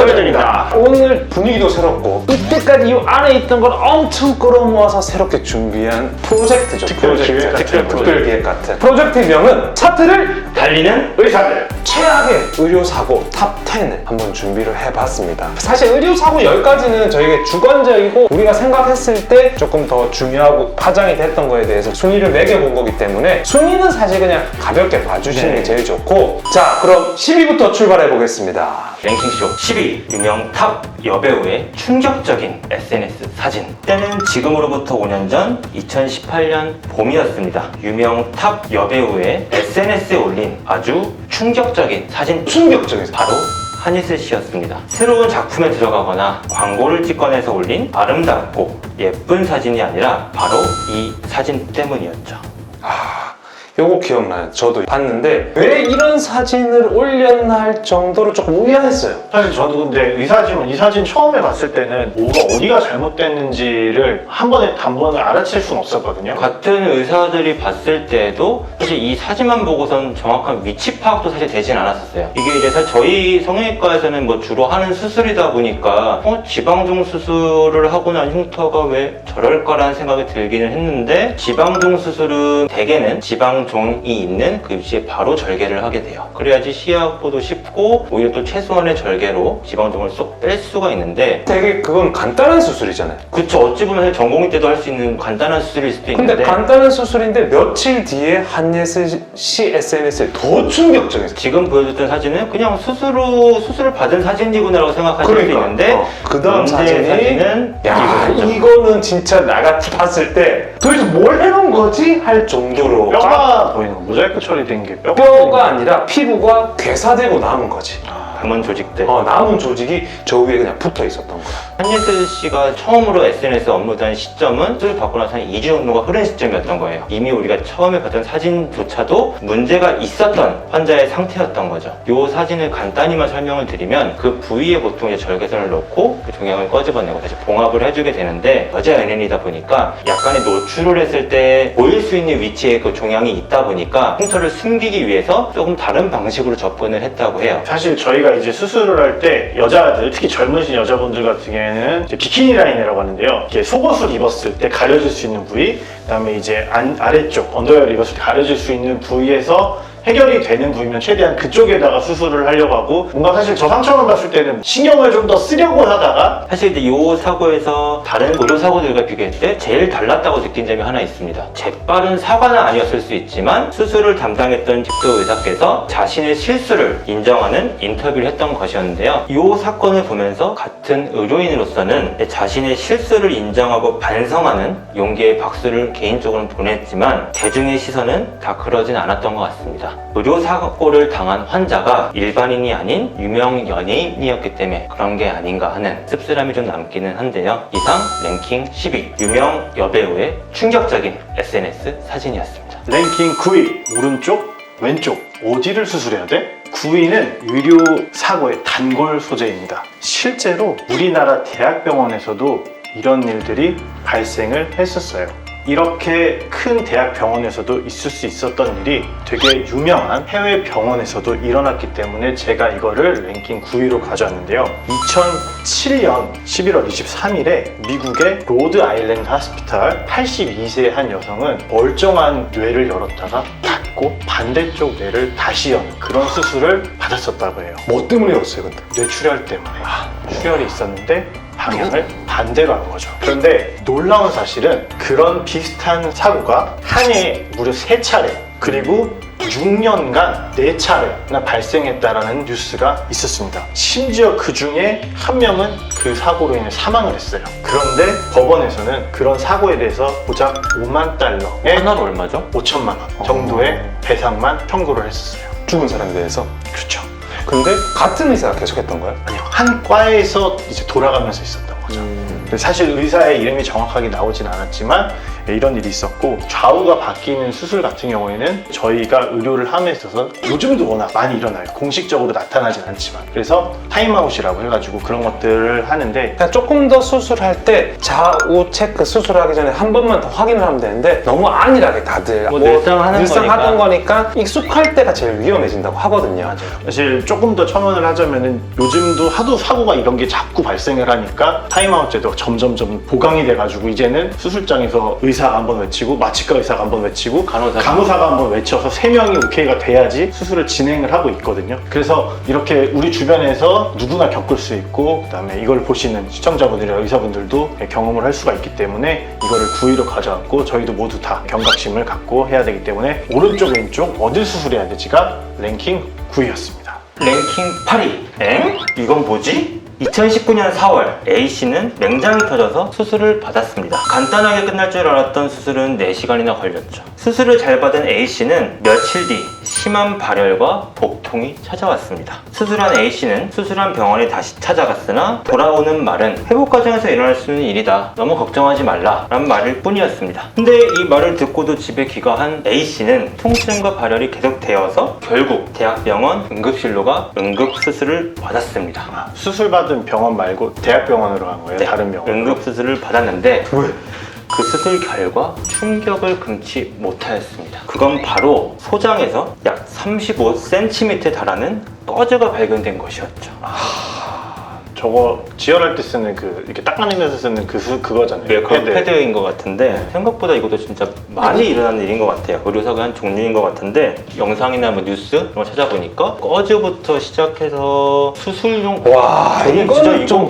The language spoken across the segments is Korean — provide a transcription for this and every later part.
보여드립니다. 오늘 분위기도 새롭고 이때까지 이 안에 있던 걸 엄청 끌어모아서 새롭게 준비한 프로젝트죠. 특별 기획 같은 프로젝트의 명은 차트를 달리는 의사들. 최악의 의료사고 탑 10을 한번 준비를 해봤습니다. 사실 의료사고 10가지는 저에게 주관적이고 우리가 생각했을 때 조금 더 중요하고 파장이 됐던 거에 대해서 순위를 매겨본 거기 때문에 순위는 사실 그냥 가볍게 봐주시는 게 제일 좋고, 자 그럼 10위부터 출발해 보겠습니다. 랭킹쇼 10위, 유명 탑 여배우의 충격적인 SNS 사진. 때는 지금으로부터 5년 전 2018년 봄이었습니다. 유명 탑 여배우의 SNS에 올린 아주 충격적인 사진. 충격적인 바로 한예슬 씨였습니다. 새로운 작품에 들어가거나 광고를 찍어내서 올린 아름답고 예쁜 사진이 아니라 바로 이 사진 때문이었죠. 요거 기억나요. 저도 봤는데 왜 이런 사진을 올렸나 할 정도로 조금 의아했어요. 사실 저도 근데 이 사진 처음에 봤을 때는 뭐가 어디가 잘못됐는지를 한 번에 단번에 알아챌 수는 없었거든요. 같은 의사들이 봤을 때도 사실 이 사진만 보고선 정확한 위치 파악도 사실 되진 않았었어요. 이게 이제 사실 저희 성형외과에서는 뭐 주로 하는 수술이다 보니까 지방종 수술을 하고 난 흉터가 왜 저럴까라는 생각이 들기는 했는데, 지방종 수술은 대개는 지방종이 있는 그 위치에 바로 절개를 하게 돼요. 그래야지 시야 확보도 쉽고 오히려 또 최소한의 절개로 지방종을 쏙 뺄 수가 있는데, 되게 그건 간단한 수술이잖아요. 그쵸, 어찌 보면 전공의 때도 할 수 있는 간단한 수술일 수도 있는데, 근데 간단한 수술인데 며칠 뒤에 한예슬 씨 SNS에 더 충격적이었어요. 지금 보여줬던 사진은 그냥 수술을 받은 사진이구나라고 생각하실 수 있는데, 그 다음 문제의 사진은 야, 이거죠. 이거는 진짜 나같이 봤을 때 도대체 뭘 해놓은 거지? 할 정도로 뼈가 보이는 거, 모자이크 처리된 게 뼈가 아니라 피부가 괴사되고 남은 거지. 남은 조직들. 남은 조직이 저 위에 그냥 붙어 있었던 거야. 한예슬 씨가 처음으로 SNS 업로드한 시점은 수술 받고 나서 한 2주 정도가 흐른 시점이었던 거예요. 이미 우리가 처음에 봤던 사진조차도 문제가 있었던 환자의 상태였던 거죠. 이 사진을 간단히만 설명을 드리면, 그 부위에 보통 이제 절개선을 넣고 그 종양을 꺼집어내고 다시 봉합을 해주게 되는데, 여자 연예인이다 보니까 약간의 노출을 했을 때 보일 수 있는 위치에 그 종양이 있다 보니까 흉터를 숨기기 위해서 조금 다른 방식으로 접근을 했다고 해요. 사실 저희가 이제 수술을 할 때 여자들, 특히 젊으신 여자분들 같은 경우에는 이제 비키니 라인이라고 하는데요. 이렇게 속옷을 입었을 때 가려질 수 있는 부위, 그다음에 이제 아래쪽 언더웨어를 입었을 때 가려질 수 있는 부위에서 해결이 되는 부위면 최대한 그쪽에다가 수술을 하려고 하고, 뭔가 사실 저 상처만 봤을 때는 신경을 좀 더 쓰려고 하다가, 사실 이제 이 사고에서 다른 의료 사고들과 비교했을 때 제일 달랐다고 느낀 점이 하나 있습니다. 재빠른 사과는 아니었을 수 있지만 수술을 담당했던 집도 의사께서 자신의 실수를 인정하는 인터뷰를 했던 것이었는데요. 이 사건을 보면서 같은 의료인으로서는 자신의 실수를 인정하고 반성하는 용기의 박수를 개인적으로는 보냈지만, 대중의 시선은 다 그러진 않았던 것 같습니다. 의료사고를 당한 환자가 일반인이 아닌 유명 연예인이었기 때문에 그런 게 아닌가 하는 씁쓸함이 좀 남기는 한데요. 이상 랭킹 10위, 유명 여배우의 충격적인 SNS 사진이었습니다. 랭킹 9위, 오른쪽, 왼쪽 어디를 수술해야 돼? 9위는 의료사고의 단골 소재입니다. 실제로 우리나라 대학병원에서도 이런 일들이 발생을 했었어요. 이렇게 큰 대학 병원에서도 있을 수 있었던 일이 되게 유명한 해외 병원에서도 일어났기 때문에 제가 이거를 랭킹 9위로 가져왔는데요. 2007년 11월 23일에 미국의 로드 아일랜드 하스피탈 82세의 한 여성은 멀쩡한 뇌를 열었다가 닫고 반대쪽 뇌를 다시 여는 그런 수술을 받았었다고 해요. 뭐 때문에 열었어요, 근데? 뇌출혈 때문에. 출혈이 있었는데 방향을 반대로 한 거죠. 그런데 놀라운 사실은 그런 비슷한 사고가 한 해에 무려 3차례, 그리고 6년간 4차례나 발생했다라는 뉴스가 있었습니다. 심지어 그 중에 한 명은 그 사고로 인해 사망을 했어요. 그런데 법원에서는 그런 사고에 대해서 고작 $50,000에 하나로 얼마죠? 5천만 원 정도의 배상만 청구를 했었어요. 죽은 사람에 대해서. 그렇죠. 근데 같은 의사가 계속했던 거예요? 아니요, 한 과에서 이제 돌아가면서 있었던 거죠. 사실 의사의 이름이 정확하게 나오진 않았지만 이런 일이 있었고, 좌우가 바뀌는 수술 같은 경우에는 저희가 의료를 함에 있어서 요즘도 워낙 많이 일어나요. 공식적으로 나타나진 않지만. 그래서 타임아웃이라고 해가지고 그런 것들을 하는데, 그냥 조금 더 수술할 때 좌우 체크 수술하기 전에 한 번만 더 확인을 하면 되는데 너무 안일하게 다들 뭐 늘상 하던 거니까 익숙할 때가 제일 위험해진다고 하거든요. 사실 조금 더 첨언을 하자면은 요즘도 하도 사고가 이런 게 자꾸 발생을 하니까 타임아웃 제도가 점점점 보강이 돼가지고 이제는 수술장에서 의사가 한번 외치고 마취과 의사가 한번 외치고 간호사가 한번 외쳐서 3명이 오케이가 돼야지 수술을 진행을 하고 있거든요. 그래서 이렇게 우리 주변에서 누구나 겪을 수 있고, 그다음에 이걸 보시는 시청자분들이나 의사분들도 경험을 할 수가 있기 때문에 이거를 구의로 가져왔고, 저희도 모두 다 경각심을 갖고 해야 되기 때문에 오른쪽 왼쪽 어딜 수술해야 되지가 랭킹 9위였습니다. 랭킹 8위. 엥? 이건 뭐지? 2019년 4월 A씨는 맹장이 터져서 수술을 받았습니다. 간단하게 끝날 줄 알았던 수술은 4시간이나 걸렸죠. 수술을 잘 받은 A씨는 며칠 뒤 심한 발열과 복통이 찾아왔습니다. 수술한 A씨는 수술한 병원에 다시 찾아갔으나 돌아오는 말은 회복 과정에서 일어날 수 있는 일이다, 너무 걱정하지 말라 라는 말일 뿐이었습니다. 근데 이 말을 듣고도 집에 귀가한 A씨는 통증과 발열이 계속되어서 결국 대학병원 응급실로 가 응급수술을 받았습니다. 수술 받은 병원 말고 대학병원으로 간 거예요? 네, 다른 병원? 응급수술을 받았는데 왜? 그 수술 결과 충격을 금치 못하였습니다. 그건 바로 소장에서 약 35cm에 달하는 꺼즈가 발견된 것이었죠. 저거 지혈할 때 쓰는 이렇게 닦아내면서 쓰는 그거잖아요. 네, 패드인 것 같은데 생각보다 이것도 진짜 많이 일어나는 일인 것 같아요. 의료사고 한 종류인 것 같은데, 영상이나 뭐 뉴스 이런 거 찾아보니까 꺼즈부터 시작해서 수술용. 와, 저는 이거는 좀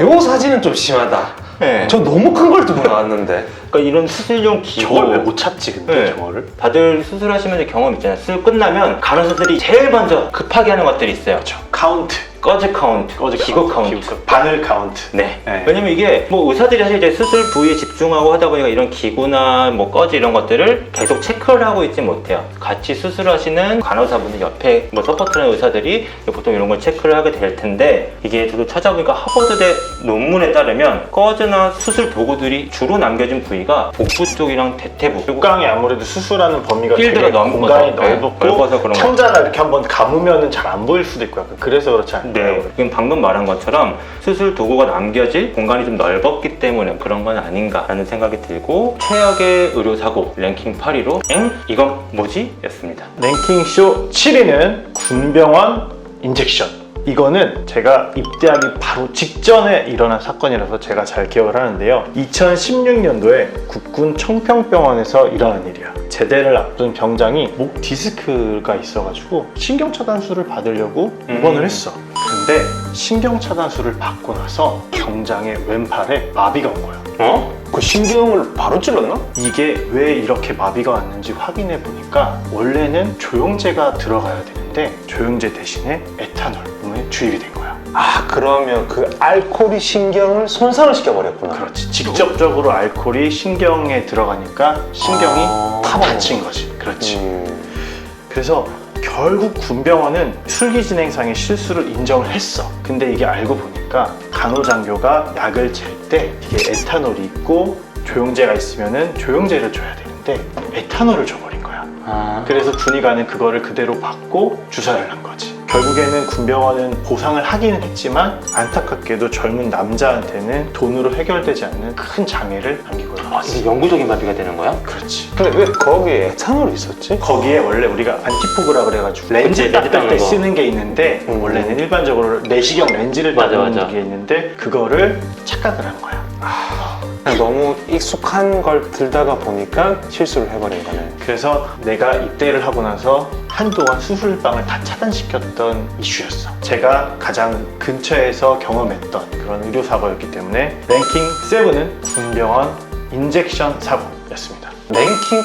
요 사진은 좀 심하다. 네. 저 너무 큰 걸 두고 나왔는데. 그러니까 이런 수술용 기구. 저걸 왜 못 찾지 근데 네. 저거를? 다들 수술하시면 경험 있잖아요. 수술 끝나면 간호사들이 제일 먼저 급하게 하는 것들이 있어요. 카운트, 꺼즈 카운트, 기구 카운트. 바늘 카운트. 네. 네. 왜냐면 이게 뭐 의사들이 사실 이제 수술 부위에 집중하고 하다 보니까 이런 기구나 뭐 꺼즈 이런 것들을 계속 체크를 하고 있지 못해요. 같이 수술하시는 간호사분들 옆에 뭐 서포트하는 의사들이 보통 이런 걸 체크를 하게 될 텐데, 이게 저도 찾아보니까 하버드대 논문에 따르면 꺼즈나 수술 도구들이 주로 남겨진 부위가 복부 쪽이랑 대퇴부, 복강이 아무래도 수술하는 범위가 필드가 되게 넓어서, 공간이 네, 넓었고, 넓어서 그런 창자가 이렇게 한번 감으면 잘 안 보일 수도 있고 약간 그래서 그렇지 않나요? 네, 지금 방금 말한 것처럼 수술 도구가 남겨질 공간이 좀 넓었기 때문에 그런 건 아닌가라는 생각이 들고, 최악의 의료사고 랭킹 8위로 엥? 이건 뭐지? 였습니다. 랭킹쇼 7위는 군병원 인젝션. 이거는 제가 입대하기 바로 직전에 일어난 사건이라서 제가 잘 기억을 하는데요. 2016년도에 국군 청평병원에서 일어난 일이야. 제대를 앞둔 병장이 목 디스크가 있어가지고 신경차단술을 받으려고 입원을 했어. 근데 신경차단술을 받고 나서 병장의 왼팔에 마비가 온 거야. 어? 그 신경을 바로 찔렀나? 이게 왜 이렇게 마비가 왔는지 확인해 보니까 원래는 조영제가 들어가야 되는데 조영제 대신에 에탄올 몸에 주입이 된 거야. 아, 그러면 그 알코올이 신경을 손상을 시켜버렸구나. 그렇지. 직접적으로 알코올이 신경에 들어가니까 신경이 다친 거지. 그렇지. 그래서 결국 군병원은 술기 진행상의 실수를 인정을 했어. 근데 이게 알고 보니까 간호장교가 약을 잴 때 이게 에탄올이 있고 조영제가 있으면은 조영제를 줘야 되는데 에탄올을 줘버린 거야. 그래서 군의관은 그거를 그대로 받고 주사를 한 거지. 결국에는 군병원은 보상을 하기는 했지만 안타깝게도 젊은 남자한테는 돈으로 해결되지 않는 큰 장애를 남기고 있었어. 이게 영구적인 마비가 되는 거야? 그렇지. 근데 왜 거기에 에탄올이 있었지? 거기에 원래 우리가 안티포그라 그래가지고 렌즈 렌즈 닦을 닦는 때 거. 쓰는 게 있는데 원래는 일반적으로 내시경 렌즈를 맞아, 닦는 맞아. 게 있는데 그거를 착각을 한 거야. 그냥 너무 익숙한 걸 들다가 보니까 실수를 해버린 거네. 그래서 내가 입대를 하고 나서 한동안 수술방을 다 차단시켰던 이슈였어. 제가 가장 근처에서 경험했던 그런 의료사고였기 때문에 랭킹 7은 군병원 인젝션 사고였습니다. 랭킹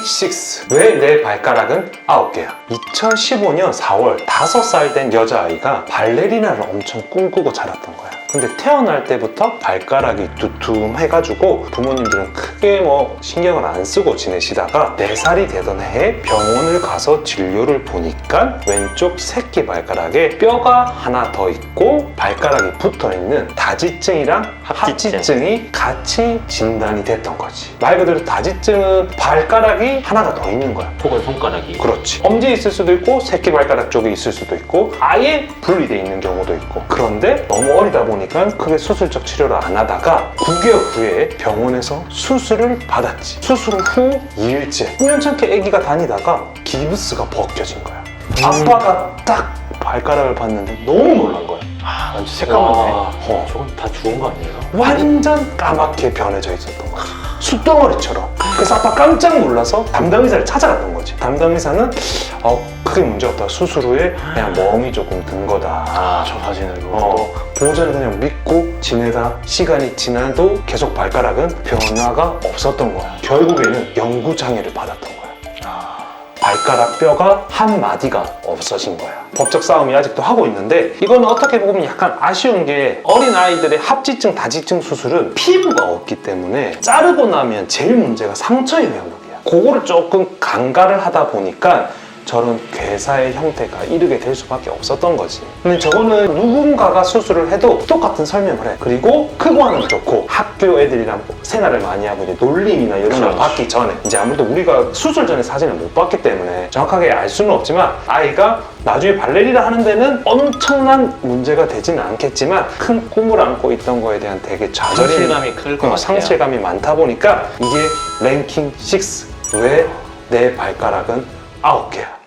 6. 왜 내 발가락은 9개야? 2015년 4월 5살 된 여자아이가 발레리나를 엄청 꿈꾸고 자랐던 거야. 근데 태어날 때부터 발가락이 두툼해가지고 부모님들은 크게 뭐 신경을 안 쓰고 지내시다가 4살이 되던 해에 병원을 가서 진료를 보니까 왼쪽 새끼 발가락에 뼈가 하나 더 있고 발가락이 붙어있는 다지증이랑 합지증이 같이 진단이 됐던 거지. 말 그대로 다지증은 발가락이 하나가 더 있는 거야. 혹은 손가락이. 그렇지. 엄지에 있을 수도 있고 새끼발가락 쪽에 있을 수도 있고 아예 분리돼 있는 경우도 있고. 그런데 너무 어리다 보니까 크게 수술적 치료를 안 하다가 9개월 후에 병원에서 수술을 받았지. 수술 후 2일째 우연찮게 아기가 다니다가 기부스가 벗겨진 거야. 아빠가 딱 발가락을 봤는데 너무 놀란 거야. 아, 완전 새까맣네. 와, 저건 다 죽은 거 아니에요? 완전 까맣게 변해져 있었던 거지. 숯덩어리처럼. 그래서 아빠 깜짝 놀라서 담당 의사를 찾아갔던 거지. 담당 의사는 크게 문제 없다. 수술 후에 그냥 멍이 조금 든 거다. 아, 저 사진을 보고. 보호자를 그냥 믿고 지내다 시간이 지나도 계속 발가락은 변화가 없었던 거야. 결국에는 영구 장애를 받았던 거야. 발가락 뼈가 한 마디가 없어진 거야. 법적 싸움이 아직도 하고 있는데 이건 어떻게 보면 약간 아쉬운 게 어린 아이들의 합지증, 다지증 수술은 피부가 없기 때문에 자르고 나면 제일 문제가 상처의 회복이야. 그거를 조금 간과를 하다 보니까 저런 괴사의 형태가 이르게 될 수밖에 없었던 거지. 근데 저거는 누군가가 수술을 해도 똑같은 설명을 해. 그리고 크고 하는 좋고 학교 애들이랑 생활을 많이 하고 이제 놀림이나 이런 걸 그렇지. 받기 전에 이제 아무래도 우리가 수술 전에 사진을 못 봤기 때문에 정확하게 알 수는 없지만 아이가 나중에 발레리나 하는 데는 엄청난 문제가 되지는 않겠지만 큰 꿈을 안고 있던 거에 대한 되게 좌절이 상실감이 클 것 같아요. 상실감이 많다 보니까 이게 랭킹 6. 왜 내 발가락은 9개야.